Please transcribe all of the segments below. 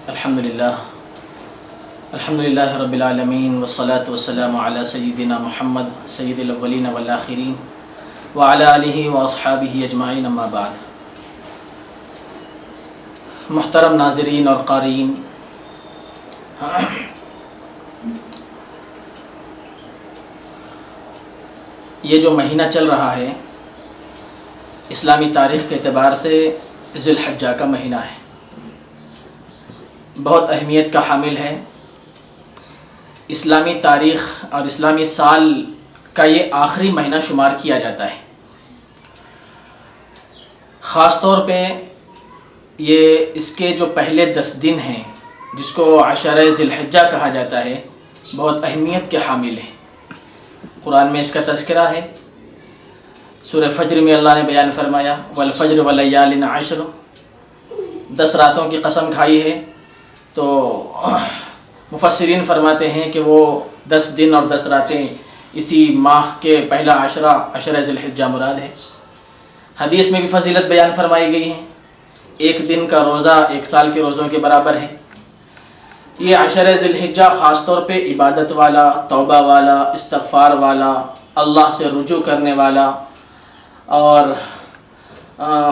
الحمدللہ رب العالمین والصلاة والسلام علی سیدنا محمد سید الاولین والآخرین وعلی آلہ واصحابہ اجمعین، اما بعد۔ محترم ناظرین اور قارئین، یہ جو مہینہ چل رہا ہے اسلامی تاریخ کے اعتبار سے ذی الحجہ کا مہینہ ہے، بہت اہمیت کا حامل ہے۔ اسلامی تاریخ اور اسلامی سال کا یہ آخری مہینہ شمار کیا جاتا ہے۔ خاص طور پہ یہ اس کے جو پہلے 10 دن ہیں جس کو عشرہ ذی الحجہ کہا جاتا ہے، بہت اہمیت کے حامل ہیں۔ قرآن میں اس کا تذکرہ ہے۔ سورہ فجر میں اللہ نے بیان فرمایا والفجر ولیال عشر، 10 راتوں کی قسم کھائی ہے۔ تو مفسرین فرماتے ہیں کہ وہ 10 دن اور 10 راتیں اسی ماہ کے پہلا عشرہ ذی الحجہ مراد ہے۔ حدیث میں بھی فضیلت بیان فرمائی گئی ہے، 1 دن کا روزہ 1 سال کے روزوں کے برابر ہے۔ یہ عشرہ ذی الحجہ خاص طور پہ عبادت والا، توبہ والا، استغفار والا، اللہ سے رجوع کرنے والا اور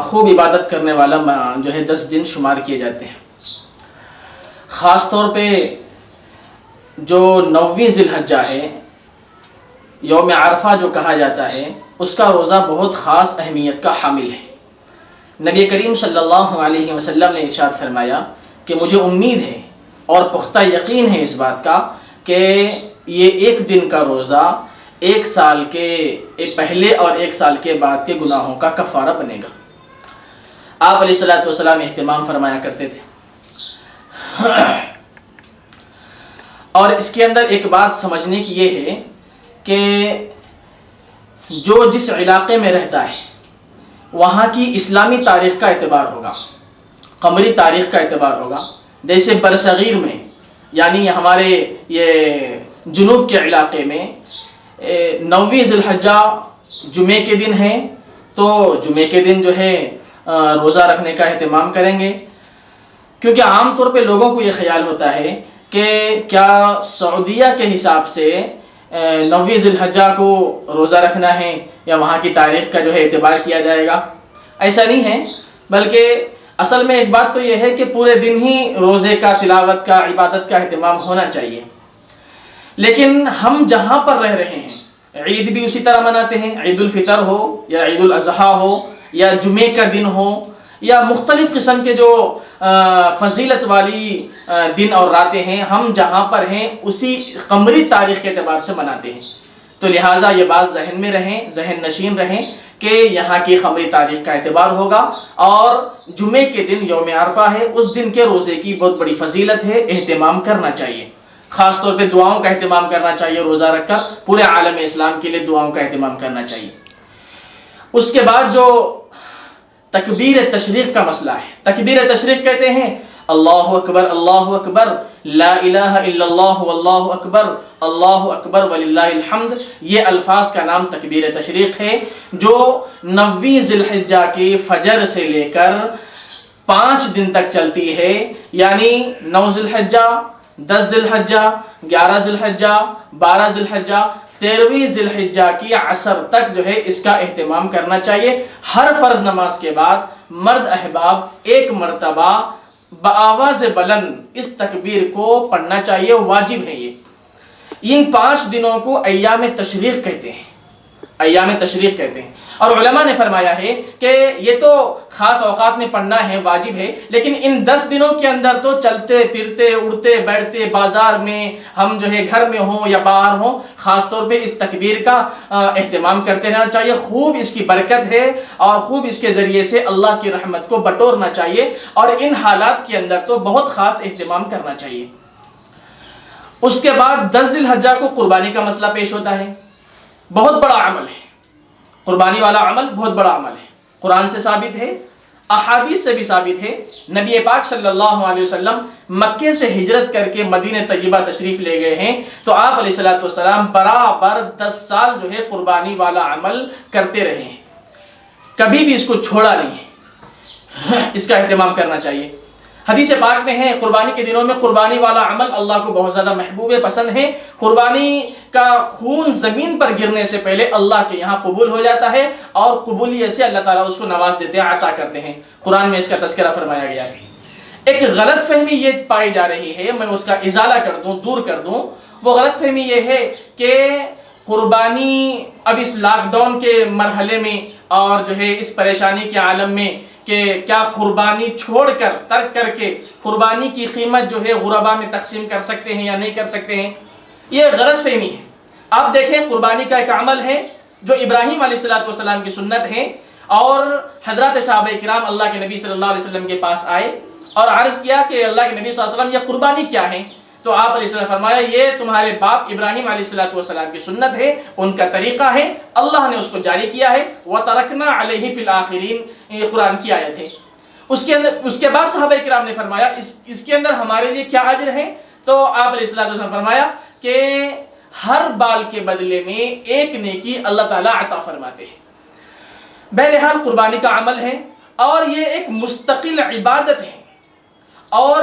خوب عبادت کرنے والا جو ہے 10 دن شمار کیے جاتے ہیں۔ خاص طور پہ جو 9ویں ذی الحجہ ہے، یوم عرفہ جو کہا جاتا ہے، اس کا روزہ بہت خاص اہمیت کا حامل ہے۔ نبی کریم صلی اللہ علیہ وسلم نے ارشاد فرمایا کہ مجھے امید ہے اور پختہ یقین ہے اس بات کا کہ یہ 1 دن کا روزہ 1 سال کے پہلے اور 1 سال کے بعد کے گناہوں کا کفارہ بنے گا۔ آپ علیہ الصلوۃ والسلام اہتمام فرمایا کرتے تھے۔ اور اس کے اندر ایک بات سمجھنے کی یہ ہے کہ جو جس علاقے میں رہتا ہے وہاں کی اسلامی تاریخ کا اعتبار ہوگا، قمری تاریخ کا اعتبار ہوگا۔ جیسے برصغیر میں یعنی ہمارے یہ جنوب کے علاقے میں 9ویں ذی الحجہ جمعے کے دن ہے، تو جمعے کے دن جو ہے روزہ رکھنے کا اہتمام کریں گے، کیونکہ عام طور پہ لوگوں کو یہ خیال ہوتا ہے کہ کیا سعودیہ کے حساب سے 9ویں ذی الحجہ کو روزہ رکھنا ہے یا وہاں کی تاریخ کا جو ہے اعتبار کیا جائے گا۔ ایسا نہیں ہے، بلکہ اصل میں ایک بات تو یہ ہے کہ پورے دن ہی روزے کا، تلاوت کا، عبادت کا اہتمام ہونا چاہیے۔ لیکن ہم جہاں پر رہ رہے ہیں عید بھی اسی طرح مناتے ہیں، عید الفطر ہو یا عید الاضحیٰ ہو یا جمعے کا دن ہو یا مختلف قسم کے جو فضیلت والی دن اور راتیں ہیں، ہم جہاں پر ہیں اسی قمری تاریخ کے اعتبار سے مناتے ہیں۔ تو لہٰذا یہ بات ذہن میں رہیں، ذہن نشین رہیں کہ یہاں کی قمری تاریخ کا اعتبار ہوگا، اور جمعے کے دن یوم عرفہ ہے، اس دن کے روزے کی بہت بڑی فضیلت ہے، اہتمام کرنا چاہیے۔ خاص طور پہ دعاؤں کا اہتمام کرنا چاہیے، روزہ رکھ کر پورے عالم اسلام کے لیے دعاؤں کا اہتمام کرنا چاہیے۔ اس کے بعد جو تکبیر تشریق کا مسئلہ ہے، تکبیر تشریق کہتے ہیں اللہ اکبر لا الہ الا اللہ واللہ اکبر وللہ الحمد، یہ الفاظ کا نام تکبیر تشریق ہے، جو 9ویں ذی الحجہ کی فجر سے لے کر 5 دن تک چلتی ہے، یعنی 9 ذی الحجہ، 10 ذی الحجہ، 11 ذی الحجہ، 12 ذی الحجہ، 13ویں ذی الحجہ کی عصر تک جو ہے اس کا اہتمام کرنا چاہیے۔ ہر فرض نماز کے بعد مرد احباب 1 مرتبہ بآواز بلند اس تکبیر کو پڑھنا چاہیے، واجب ہے یہ۔ ان 5 دنوں کو ایام تشریق کہتے ہیں، ایام تشریق کہتے ہیں۔ اور علماء نے فرمایا ہے کہ یہ تو خاص اوقات میں پڑھنا ہے، واجب ہے، لیکن ان 10 دنوں کے اندر تو چلتے پھرتے اڑتے بیٹھتے بازار میں ہم جو ہے گھر میں ہوں یا باہر ہوں، خاص طور پہ اس تکبیر کا اہتمام کرتے رہنا چاہیے۔ خوب اس کی برکت ہے اور خوب اس کے ذریعے سے اللہ کی رحمت کو بٹورنا چاہیے، اور ان حالات کے اندر تو بہت خاص اہتمام کرنا چاہیے۔ اس کے بعد 10 ذی الحجہ کو قربانی کا مسئلہ پیش ہوتا ہے، بہت بڑا عمل ہے، قربانی والا عمل بہت بڑا عمل ہے، قرآن سے ثابت ہے، احادیث سے بھی ثابت ہے۔ نبی پاک صلی اللہ علیہ وسلم مکے سے ہجرت کر کے مدینہ طیبہ تشریف لے گئے ہیں، تو آپ علیہ الصلوۃ والسلام برابر 10 سال جو ہے قربانی والا عمل کرتے رہے ہیں، کبھی بھی اس کو چھوڑا نہیں ہے۔ اس کا اہتمام کرنا چاہیے۔ حدیث پاک میں ہے قربانی کے دنوں میں قربانی والا عمل اللہ کو بہت زیادہ محبوب پسند ہے. قربانی کا خون زمین پر گرنے سے پہلے اللہ کے یہاں قبول ہو جاتا ہے اور قبولیت سے اللہ تعالیٰ اس کو نواز دیتے ہیں، عطا کرتے ہیں. قرآن میں اس کا تذکرہ فرمایا گیا ہے. ایک غلط فہمی یہ پائی جا رہی ہے، میں اس کا ازالہ کر دوں، دور کر دوں. وہ غلط فہمی یہ ہے کہ قربانی اب اس لاک ڈاؤن کے مرحلے میں اور جو ہے اس پریشانی کے عالم میں کہ کیا قربانی چھوڑ کر، ترک کر کے قربانی کی قیمت جو ہے غربا میں تقسیم کر سکتے ہیں یا نہیں کر سکتے ہیں. یہ غلط فہمی ہے. آپ دیکھیں قربانی کا ایک عمل ہے جو ابراہیم علیہ السلام کی سنت ہے، اور حضرات صحابہ کرام اللہ کے نبی صلی اللہ علیہ وسلم کے پاس آئے اور عرض کیا کہ اللہ کے نبی صلی اللہ علیہ وسلم یہ قربانی کیا ہے؟ تو آپ علیہ السلام فرمایا یہ تمہارے باپ ابراہیم علیہ السلام کی سنت ہے، ان کا طریقہ ہے، اللہ نے اس کو جاری کیا ہے. وَتَرَكْنَا عَلَيْهِ فِي الْآخِرِينَ، یہ قرآن کی آیت ہے. اس کے بعد صحابہ کرام نے فرمایا اس کے اندر ہمارے لیے کیا اجر ہے؟ تو آپ علیہ السلام نے فرمایا کہ ہر بال کے بدلے میں ایک نیکی اللہ تعالیٰ عطا فرماتے ہیں. بہرحال قربانی کا عمل ہے اور یہ ایک مستقل عبادت ہے، اور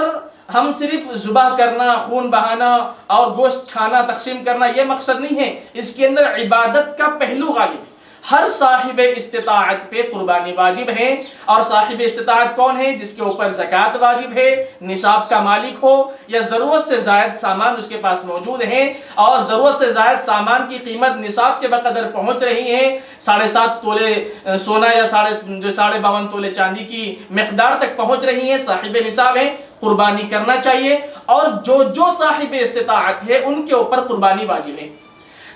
ہم صرف ذبح کرنا، خون بہانا اور گوشت کھانا، تقسیم کرنا یہ مقصد نہیں ہے. اس کے اندر عبادت کا پہلو غالب ہے. ہر صاحب استطاعت پہ قربانی واجب ہے، اور صاحب استطاعت کون ہے؟ جس کے اوپر زکوٰۃ واجب ہے، نصاب کا مالک ہو، یا ضرورت سے زائد سامان اس کے پاس موجود ہے اور ضرورت سے زائد سامان کی قیمت نصاب کے بقدر پہنچ رہی ہے، 7.5 تولے سونا یا 52 تولے چاندی کی مقدار تک پہنچ رہی ہے، صاحب نصاب ہے، قربانی کرنا چاہیے. اور جو صاحب استطاعت ہے ان کے اوپر قربانی واجب ہے.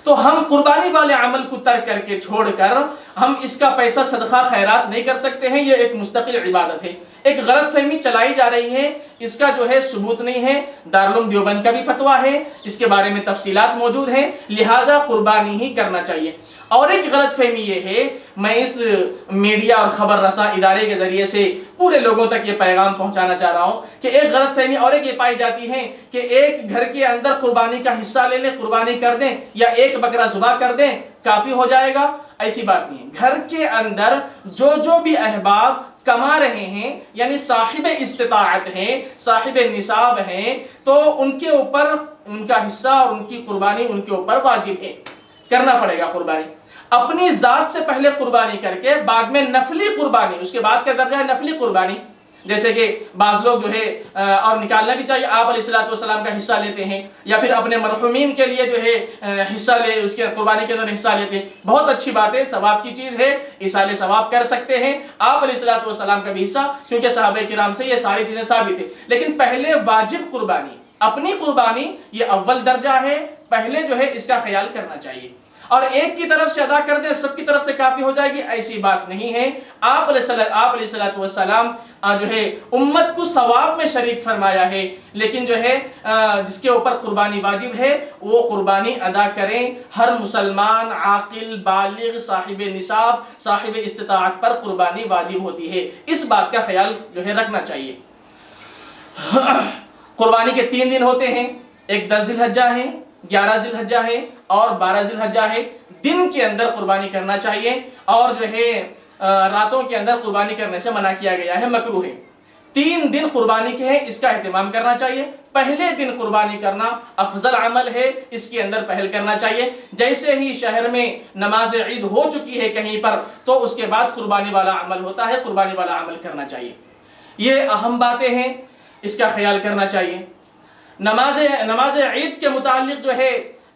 تو ہم قربانی والے عمل کو ترک کر کے چھوڑ کر ہم اس کا پیسہ صدقہ خیرات نہیں کر سکتے ہیں. یہ ایک مستقل عبادت ہے. ایک غلط فہمی چلائی جا رہی ہے، اس کا جو ہے ثبوت نہیں ہے. دارالعلوم دیوبند کا بھی فتویٰ ہے، اس کے بارے میں تفصیلات موجود ہیں، لہٰذا قربانی ہی کرنا چاہیے. اور ایک غلط فہمی یہ ہے، میں اس میڈیا اور خبر رساں ادارے کے ذریعے سے پورے لوگوں تک یہ پیغام پہنچانا چاہ رہا ہوں کہ ایک غلط فہمی اور ایک یہ پائی جاتی ہے کہ ایک گھر کے اندر قربانی کا حصہ لے لیں، قربانی کر دیں، یا ایک بکرا ذبح کر دیں کافی ہو جائے گا. ایسی بات نہیں ہے. گھر کے اندر جو بھی احباب کما رہے ہیں، یعنی صاحب استطاعت ہیں، صاحب نصاب ہیں، تو ان کے اوپر ان کا حصہ اور ان کی قربانی ان کے اوپر واجب ہے، کرنا پڑے گا. قربانی اپنی ذات سے پہلے قربانی کر کے بعد میں نفلی قربانی، اس کے بعد کا درجہ ہے نفلی قربانی. جیسے کہ بعض لوگ جو ہے اور نکالنا بھی چاہیے، آپ علیہ السلام کا حصہ لیتے ہیں، یا پھر اپنے مرحومین کے لیے جو ہے حصہ اس کے قربانی کے اندر حصہ لیتے ہیں. بہت اچھی بات ہے، ثواب کی چیز ہے، ایصال ثواب کر سکتے ہیں آپ علیہ السلام کا بھی حصہ، کیونکہ صحابہ کرام سے یہ ساری چیزیں ثابت ہیں. لیکن پہلے واجب قربانی، اپنی قربانی، یہ اول درجہ ہے، پہلے جو ہے اس کا خیال کرنا چاہیے. اور ایک کی طرف سے ادا کر دیں سب کی طرف سے کافی ہو جائے گی، ایسی بات نہیں ہے. آپ علیہ السلام جو ہے امت کو ثواب میں شریک فرمایا ہے، لیکن جو ہے جس کے اوپر قربانی واجب ہے وہ قربانی ادا کریں. ہر مسلمان عاقل بالغ صاحب نصاب صاحب استطاعت پر قربانی واجب ہوتی ہے. اس بات کا خیال جو ہے رکھنا چاہیے. قربانی کے 3 دن ہوتے ہیں، ایک 10 ذی الحجہ ہے، 11 ذی الحجہ ہے اور 12 ذی الحجہ ہے. دن کے اندر قربانی کرنا چاہیے، اور جو ہے راتوں کے اندر قربانی کرنے سے منع کیا گیا ہے، مکروہ ہے. 3 دن قربانی کے ہیں، اس کا اہتمام کرنا چاہیے. پہلے دن قربانی کرنا افضل عمل ہے، اس کے اندر پہل کرنا چاہیے. جیسے ہی شہر میں نماز عید ہو چکی ہے کہیں پر، تو اس کے بعد قربانی والا عمل ہوتا ہے، قربانی والا عمل کرنا چاہیے. یہ اہم باتیں ہیں، اس کا خیال کرنا چاہیے. نماز عید کے متعلق جو ہے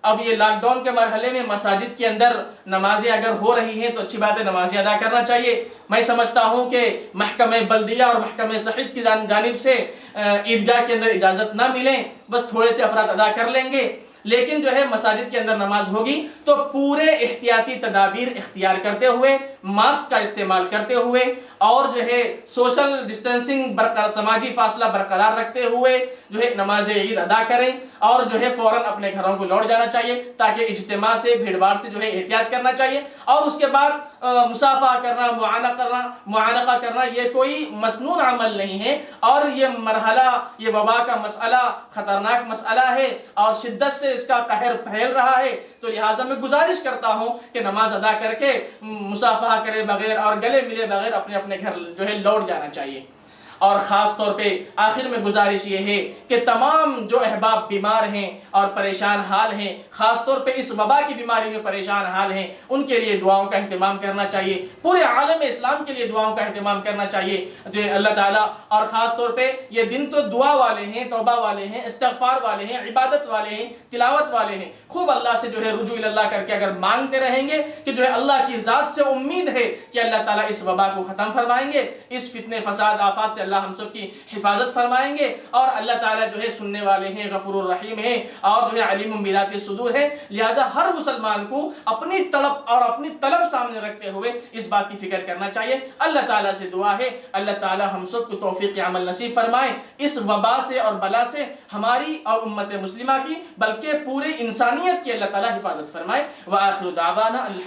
اب یہ لاک ڈاؤن کے مرحلے میں مساجد کے اندر نمازیں اگر ہو رہی ہیں تو اچھی بات ہے، نمازیں ادا کرنا چاہیے. میں سمجھتا ہوں کہ محکمہ بلدیہ اور محکمہ صحت کی جانب سے عیدگاہ کے اندر اجازت نہ ملیں، بس تھوڑے سے افراد ادا کر لیں گے، لیکن جو ہے مساجد کے اندر نماز ہوگی تو پورے احتیاطی تدابیر اختیار کرتے ہوئے، ماسک کا استعمال کرتے ہوئے، اور جو ہے سوشل ڈسٹینسنگ سماجی فاصلہ برقرار رکھتے ہوئے جو ہے نماز عید ادا کریں، اور جو ہے فوراً اپنے گھروں کو لوٹ جانا چاہیے، تاکہ اجتماع سے بھیڑ بھاڑ سے جو ہے احتیاط کرنا چاہیے. اور اس کے بعد مصافحہ کرنا، معانقہ کرنا یہ کوئی مسنون عمل نہیں ہے، اور یہ مرحلہ، یہ وبا کا مسئلہ خطرناک مسئلہ ہے اور شدت سے اس کا قہر پھیل رہا ہے. تو لہٰذا میں گزارش کرتا ہوں کہ نماز ادا کر کے مصافحہ کرے بغیر اور گلے ملے بغیر اپنے اپنے گھر جو ہے لوٹ جانا چاہیے. اور خاص طور پہ آخر میں گزارش یہ ہے کہ تمام جو احباب بیمار ہیں اور پریشان حال ہیں، خاص طور پہ اس وبا کی بیماری میں پریشان حال ہیں، ان کے لیے دعاؤں کا اہتمام کرنا چاہیے، پورے عالم اسلام کے لیے دعاؤں کا اہتمام کرنا چاہیے جو اللہ تعالیٰ، اور خاص طور پہ یہ دن تو دعا والے ہیں، توبہ والے ہیں، استغفار والے ہیں، عبادت والے ہیں، تلاوت والے ہیں۔ خوب اللہ سے جو ہے رجوع اللہ کر کے اگر مانگتے رہیں گے کہ جو ہے اللہ کی ذات سے امید ہے کہ اللہ تعالیٰ اس وبا کو ختم فرمائیں گے، اس فتنے فساد آفات سے اللہ ہم سب کی حفاظت فرمائیں گے، اور اللہ تعالیٰ جو ہے سننے والے ہیں، غفور الرحیم ہیں، اور جو ہے علیم بذات الصدور ہے۔ لہذا ہر مسلمان کو اپنی طلب اور اپنی طلب سامنے رکھتے ہوئے اس بات کی فکر کرنا چاہیے۔ اللہ تعالیٰ سے دعا ہے اللہ تعالیٰ ہم سب کو توفیق عمل نصیب فرمائے، اس وبا سے اور بلا سے ہماری اور امت مسلمہ کی بلکہ پورے انسانیت کی اللہ تعالیٰ حفاظت فرمائے۔ وآخر دعوانا الحمد